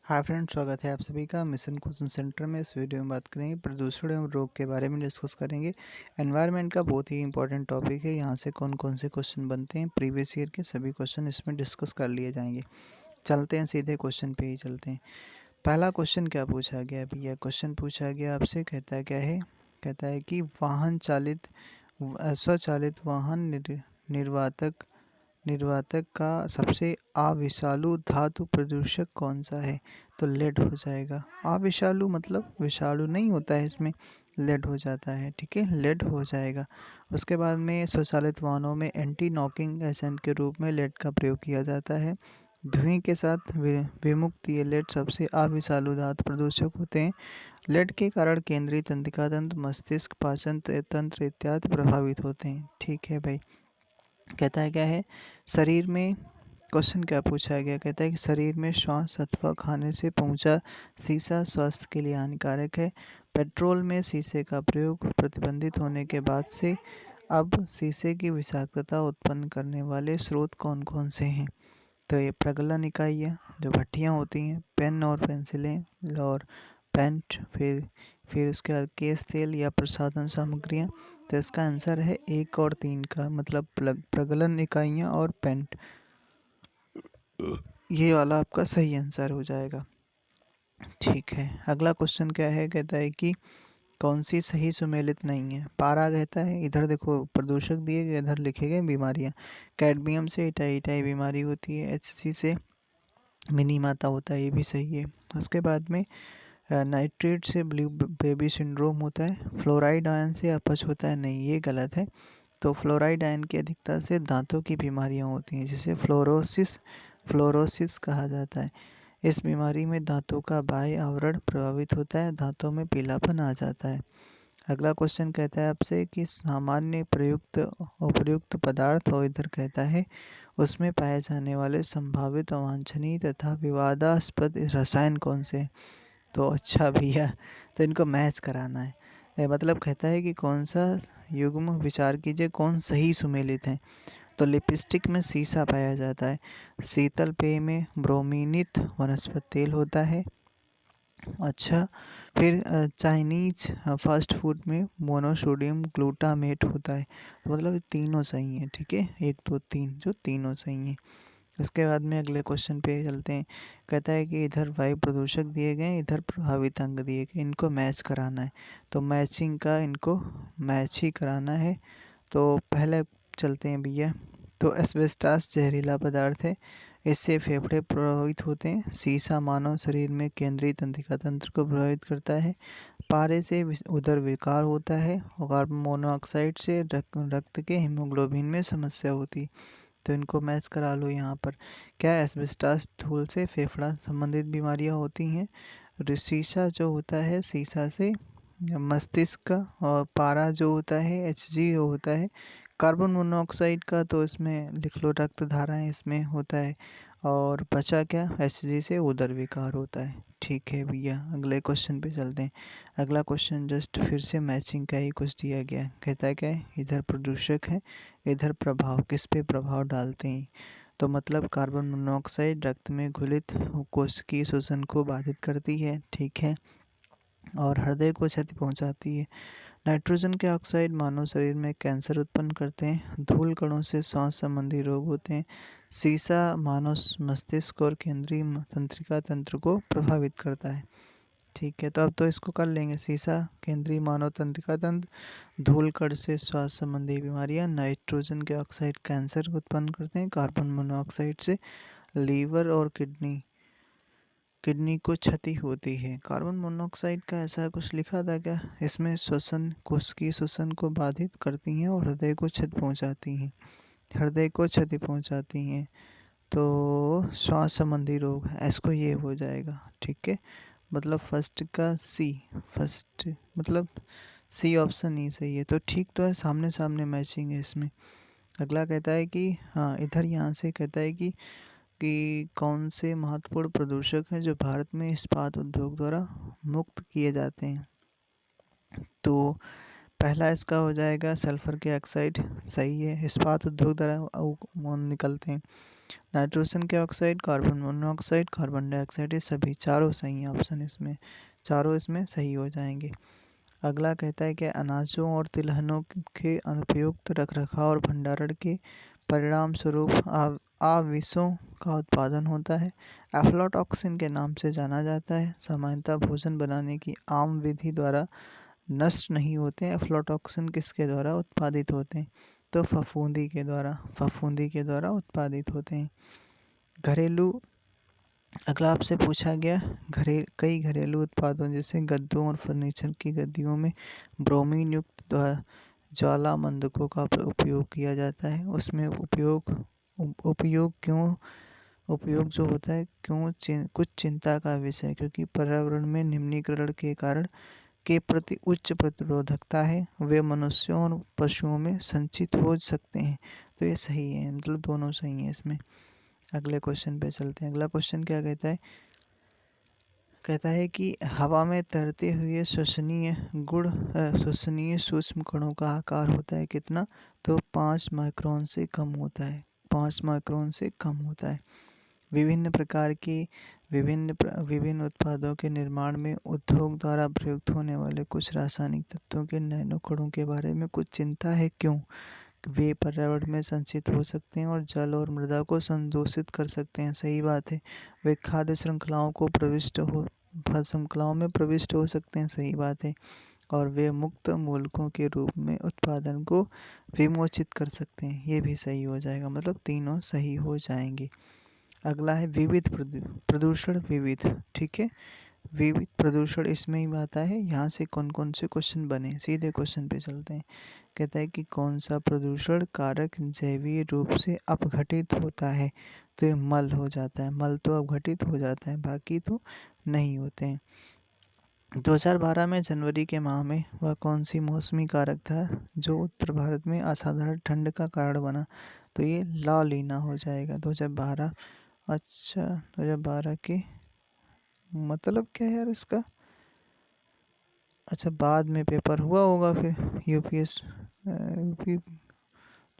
Hi friends, स्वागत है आप सभी का मिशन क्वेश्चन सेंटर में। इस वीडियो में बात करेंगे प्रदूषण एवं रोग के बारे में डिस्कस करेंगे। एनवायरनमेंट का बहुत ही इंपॉर्टेंट टॉपिक है। यहाँ से कौन कौन से क्वेश्चन बनते हैं, प्रीवियस ईयर के सभी क्वेश्चन इसमें डिस्कस कर लिए जाएंगे। चलते हैं सीधे क्वेश्चन पे ही चलते हैं। पहला क्वेश्चन क्या पूछा गया भैया? क्वेश्चन पूछा गया आपसे, कहता है क्या है, कहता है कि स्वचालित वाहन निर्वातक निर्वातक का सबसे अविषालु धातु प्रदूषक कौन सा है? तो लेड हो जाएगा। अविषालु मतलब विषालु नहीं होता है, इसमें लेड हो जाता है। ठीक है, लेड हो जाएगा। उसके बाद में स्वचालित वाहनों में एंटी नॉकिंग एजेंट के रूप में लेड का प्रयोग किया जाता है। धुएं के साथ विमुक्त ये लेड सबसे अविषालु धातु प्रदूषक होते हैं। लेड के कारण केंद्रीय तंत्रिका तंत्र, मस्तिष्क, पाचन तंत्र इत्यादि प्रभावित होते हैं। ठीक है भाई। कहता है क्या है, शरीर में क्वेश्चन क्या पूछा गया? कहता है कि शरीर में श्वास अथवा खाने से पहुंचा शीशा स्वास्थ्य के लिए हानिकारक है। पेट्रोल में शीशे का प्रयोग प्रतिबंधित होने के बाद से अब शीशे की विषाक्तता उत्पन्न करने वाले स्रोत कौन कौन से हैं? तो ये प्रगलन इकाइयाँ जो भट्टियाँ होती हैं, पेन और पेंसिलें और पेंट, फिर उसके बाद केस तेल या प्रसाधन सामग्रियाँ। तो इसका आंसर है 1 और 3 का, मतलब प्रगलन इकाइयाँ और पेंट। ये वाला आपका सही आंसर हो जाएगा। ठीक है, अगला क्वेश्चन क्या है? कहता है कि कौन सी सही सुमेलित नहीं है? पारा कहता है, इधर देखो प्रदूषक दिए गए, इधर लिखे गए बीमारियाँ। कैडमियम से इटाई बीमारी होती है। HC से मिनी माता होता है, ये भी सही है। उसके बाद में नाइट्रेट से ब्लू बेबी सिंड्रोम होता है। फ्लोराइड आयन से अपच होता है, नहीं ये गलत है। तो फ्लोराइड आयन की अधिकता से दांतों की बीमारियां होती हैं, जिसे फ्लोरोसिस कहा जाता है। इस बीमारी में दांतों का बाह्य आवरण प्रभावित होता है, दांतों में पीलापन आ जाता है। अगला क्वेश्चन कहता है आपसे कि सामान्य प्रयुक्त उपयुक्त पदार्थ, और इधर कहता है उसमें पाए जाने वाले संभावित अवांछनीय तथा विवादास्पद रसायन कौन से हैं? तो अच्छा भैया, तो इनको मैच कराना है। मतलब कहता है कि कौन सा युग्म विचार कीजिए, कौन सही सुमेलित है। तो लिपस्टिक में सीसा पाया जाता है। शीतल पेय में ब्रोमीनित वनस्पति तेल होता है। अच्छा, फिर चाइनीज फास्ट फूड में मोनोसोडियम ग्लूटामेट होता है। तो मतलब तीनों सही हैं। ठीक है, 1 2 3 जो तीनों सही हैं। इसके बाद में अगले क्वेश्चन पे चलते हैं। कहता है कि इधर वायु प्रदूषक दिए गए, इधर प्रभावित अंग दिए गए, इनको मैच कराना है। तो मैचिंग का इनको मैच ही कराना है। तो पहले चलते हैं भैया। तो एस्बेस्टास जहरीला पदार्थ है, इससे फेफड़े प्रभावित होते हैं। शीशा मानव शरीर में केंद्रीय तंत्रिका तंत्र को प्रभावित करता है। पारे से उदर विकार होता है, और कार्बन मोनोऑक्साइड से रक्त के हीमोग्लोबिन में समस्या होती है। तो इनको मैच करा लो यहाँ पर। क्या एस्बेस्टास धूल से फेफड़ा संबंधित बीमारियाँ होती हैं। शीशा जो होता है, शीशा से मस्तिष्क का, और पारा जो होता है HG जो होता है कार्बन मोनोऑक्साइड का, तो इसमें लिख लो रक्त धाराएं इसमें होता है। और बचा क्या? HG से उदर विकार होता है। ठीक है भैया, अगले क्वेश्चन पे चलते हैं। अगला क्वेश्चन जस्ट फिर से मैचिंग का ही कुछ दिया गया है। कहता है क्या है, इधर प्रदूषक है, इधर प्रभाव, किस पे प्रभाव डालते हैं? तो मतलब कार्बन मोनोऑक्साइड रक्त में घुलित कोशिकीय शोषण को बाधित करती है। ठीक है, और हृदय को क्षति पहुंचाती है। नाइट्रोजन के ऑक्साइड मानव शरीर में कैंसर उत्पन्न करते हैं। धूल कणों से श्वास संबंधी रोग होते हैं। सीसा मानव मस्तिष्क और केंद्रीय तंत्रिका तंत्र को प्रभावित करता है। ठीक है, तो अब तो इसको कर लेंगे। सीसा केंद्रीय मानव तंत्रिका तंत्र, धूल कण से श्वास संबंधी बीमारियां, नाइट्रोजन के ऑक्साइड कैंसर उत्पन्न करते हैं, कार्बन मोनोऑक्साइड से लीवर और किडनी को क्षति होती है। कार्बन मोनोऑक्साइड का ऐसा कुछ लिखा था क्या? इसमें श्वसन, कोशिकीय श्वसन को बाधित करती हैं और हृदय को क्षति पहुंचाती हैं। हृदय को क्षति पहुंचाती हैं, तो श्वास संबंधी रोग, इसको ये हो जाएगा। ठीक है, मतलब फर्स्ट का सी, फर्स्ट मतलब सी ऑप्शन ही सही है। तो ठीक तो है, सामने सामने मैचिंग है इसमें। अगला कहता है कि हाँ, इधर यहाँ से कहता है कि कौन से महत्वपूर्ण प्रदूषक हैं जो भारत में इस्पात उद्योग द्वारा मुक्त किए जाते हैं। तो पहला इसका हो जाएगा सल्फर के ऑक्साइड, सही है, इस्पात उद्योग द्वारा निकलते हैं। नाइट्रोजन के oxide, carbon monoxide, carbon dioxide, ये सभी चारों सही हैं ऑप्शन इसमें, चारों इसमें सही हो जाएंगे। अगला कहता है कि अनाजों और तिलहनों के अनुपयुक्त रखरखाव और भंडारण के परिणाम स्वरूप आविशों का उत्पादन होता है। एफ्लाटॉक्सिन के नाम से जाना जाता है। सामान्यतः भोजन बनाने की आम विधि द्वारा नष्ट नहीं होते हैं। एफ्लाटॉक्सिन किसके द्वारा उत्पादित होते हैं? तो फफूंदी के द्वारा उत्पादित होते हैं। घरेलू, अगला आपसे पूछा गया कई घरेलू उत्पादों जैसे गद्दों और फर्नीचर की गद्दियों में ब्रोमीन युक्त ज्वालामंदकों का उपयोग किया जाता है। उसमें उपयोग जो होता है कुछ चिंता का विषय, क्योंकि पर्यावरण में निम्नीकरण के कारण के प्रति उच्च प्रतिरोधकता है। वे मनुष्यों और पशुओं में संचित हो सकते हैं। तो ये सही है, मतलब दोनों सही हैं इसमें। अगले क्वेश्चन पे चलते हैं। अगला क्वेश्चन क्या कहता है? कहता है कि हवा में तैरते हुए श्वसनीय सूक्ष्म कणों का आकार होता है कितना? तो 5 माइक्रोन से कम होता है। 5 माइक्रोन से कम होता है। विभिन्न प्रकार की विभिन्न उत्पादों के निर्माण में उद्योग द्वारा प्रयुक्त होने वाले कुछ रासायनिक तत्वों के नैनो कणों के बारे में कुछ चिंता है। क्यों? वे पर्यावरण में संचित हो सकते हैं और जल और मृदा को संदूषित कर सकते हैं। सही बात है। वे खाद्य श्रृंखलाओं में प्रविष्ट हो सकते हैं। सही बात है। और वे मुक्त मूलकों के रूप में उत्पादन को विमोचित कर सकते हैं। ये भी सही हो जाएगा, मतलब तीनों सही हो जाएंगे। अगला है विविध प्रदूषण। विविध, ठीक है, विविध प्रदूषण इसमें ही आता है। यहाँ से कौन कौन से क्वेश्चन बने, सीधे क्वेश्चन पे चलते हैं। कहता है कि कौन सा प्रदूषण कारक जैवीय रूप से अपघटित होता है? तो ये मल हो जाता है। मल तो अपघटित हो जाता है, बाकी तो नहीं होते हैं। 2012 में जनवरी के माह में वह कौन सी मौसमी कारक था जो उत्तर भारत में असाधारण ठंड का कारण बना? तो ये ला लीना हो जाएगा। 2012, अच्छा 2012 के मतलब क्या है यार इसका? अच्छा, बाद में पेपर हुआ होगा फिर यूपी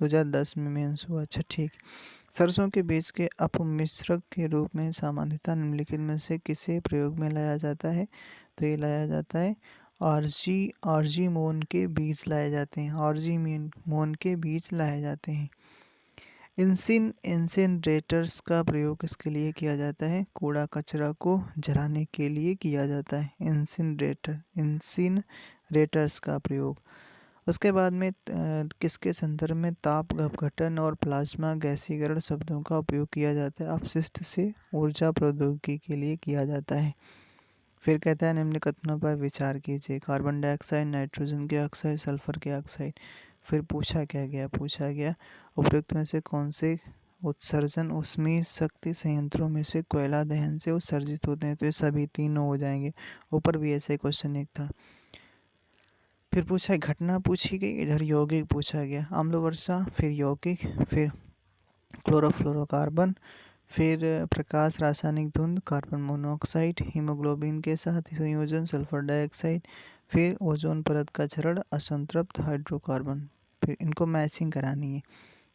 2010 में मेंस हुआ। अच्छा ठीक। सरसों के बीज के अपमिश्रक के रूप में सामान्यतः निम्नलिखित में से किसे प्रयोग में लाया जाता है? तो ये लाया जाता है आरजी मोन के बीज लाए जाते हैं। आरजी मोन के बीज लाए जाते हैं। इंसिनरेटर्स का प्रयोग किसके लिए किया जाता है? कूड़ा कचरा को जलाने के लिए किया जाता है। इंसिनरेटर्स का प्रयोग। उसके बाद में किसके संदर्भ में ताप अपघटन और प्लाज्मा गैसीकरण शब्दों का उपयोग किया जाता है? अपशिष्ट से ऊर्जा प्रौद्योगिकी के लिए किया जाता है। फिर कहता है निम्न कथनों पर विचार कीजिए। कार्बन डाइऑक्साइड, नाइट्रोजन के ऑक्साइड, सल्फर के ऑक्साइड। फिर पूछा गया उपयुक्त में से कौन से उत्सर्जन ऊष्मीय शक्ति संयंत्रों में से कोयला दहन से उत्सर्जित होते हैं? तो ये सभी तीनों हो जाएंगे। ऊपर भी ऐसे क्वेश्चन एक था। फिर पूछा है घटना पूछी गई, इधर यौगिक पूछा गया। अम्ल वर्षा, फिर यौगिक, फिर क्लोरोफ्लोरोकार्बन, फिर प्रकाश रासायनिक धुंध, कार्बन मोनोऑक्साइड, हीमोग्लोबिन के साथ संयोजन, सल्फर डाइऑक्साइड, फिर ओजोन परत का क्षरण, असंतृप्त हाइड्रोकार्बन। फिर इनको मैचिंग करानी है,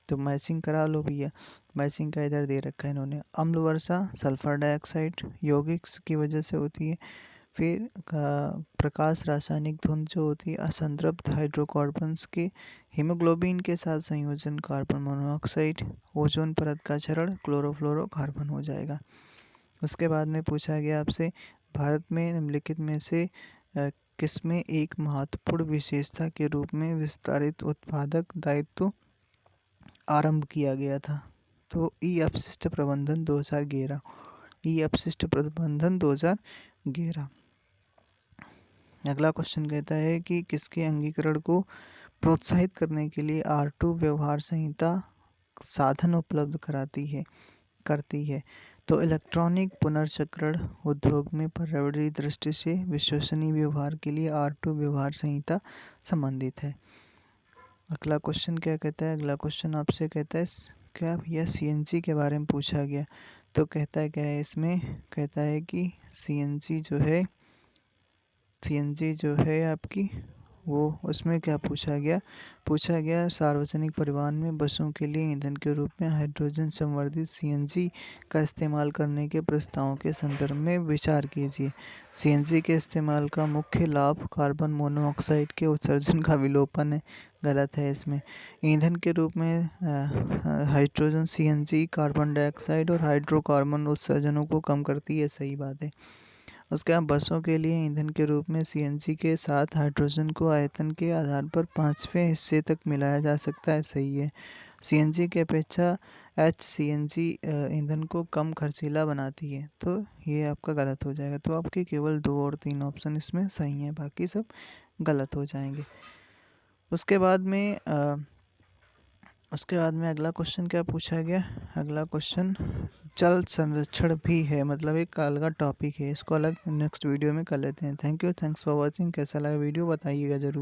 तो मैचिंग करा लो भैया। मैचिंग का इधर दे रखा है इन्होंने। अम्ल वर्षा सल्फर डाइऑक्साइड यौगिक्स की वजह से होती है। फिर प्रकाश रासायनिक धुंध जो होती है असंतृप्त हाइड्रोकार्बन्स के हीमोग्लोबिन के साथ संयोजन, कार्बन मोनोऑक्साइड, ओजोन परत का क्षरण, क्लोरोफ्लोरोकार्बन हो जाएगा। उसके बाद में पूछा गया आपसे भारत में निम्नलिखित में से किसमें एक महत्वपूर्ण विशेषता के रूप में विस्तारित उत्पादक दायित्व आरंभ किया गया था? तो ई अपशिष्ट प्रबंधन 2011। ई अपशिष्ट प्रबंधन 2011। अगला क्वेश्चन कहता है कि किसके अंगीकरण को प्रोत्साहित करने के लिए R2 व्यवहार संहिता साधन उपलब्ध करती है? तो इलेक्ट्रॉनिक पुनर्चक्रण उद्योग में पर्यावरणीय दृष्टि से विश्वसनीय व्यवहार के लिए R2 व्यवहार संहिता संबंधित है। अगला क्वेश्चन क्या कहता है? अगला क्वेश्चन आपसे कहता है क्या भैया CNG के बारे में पूछा गया। तो कहता है क्या है इसमें? कहता है कि CNG जो है आपकी वो उसमें क्या पूछा गया सार्वजनिक परिवहन में बसों के लिए ईंधन के रूप में हाइड्रोजन संवर्धित सीएनजी का इस्तेमाल करने के प्रस्तावों के संदर्भ में विचार कीजिए। सीएनजी के इस्तेमाल का मुख्य लाभ कार्बन मोनोऑक्साइड के उत्सर्जन का विलोपन है। गलत है इसमें। ईंधन के रूप में हाइड्रोजन सीएनजी कार्बन डाइऑक्साइड और हाइड्रोकार्बन उत्सर्जनों को कम करती है। सही बात है। उसके बाद बसों के लिए ईंधन के रूप में सीएनजी के साथ हाइड्रोजन को आयतन के आधार पर 5वें हिस्से तक मिलाया जा सकता है। सही है। सीएनजी की अपेक्षा एचसीएनजी ईंधन को कम खर्चीला बनाती है, तो ये आपका गलत हो जाएगा। तो आपके केवल 2 और 3 ऑप्शन इसमें सही हैं, बाकी सब गलत हो जाएंगे। उसके बाद में अगला क्वेश्चन क्या पूछा गया। अगला क्वेश्चन जल संरक्षण भी है, मतलब एक अलग टॉपिक है, इसको अलग नेक्स्ट वीडियो में कर लेते हैं। Thank you, thanks for watching. कैसा लगा वीडियो बताइएगा ज़रूर।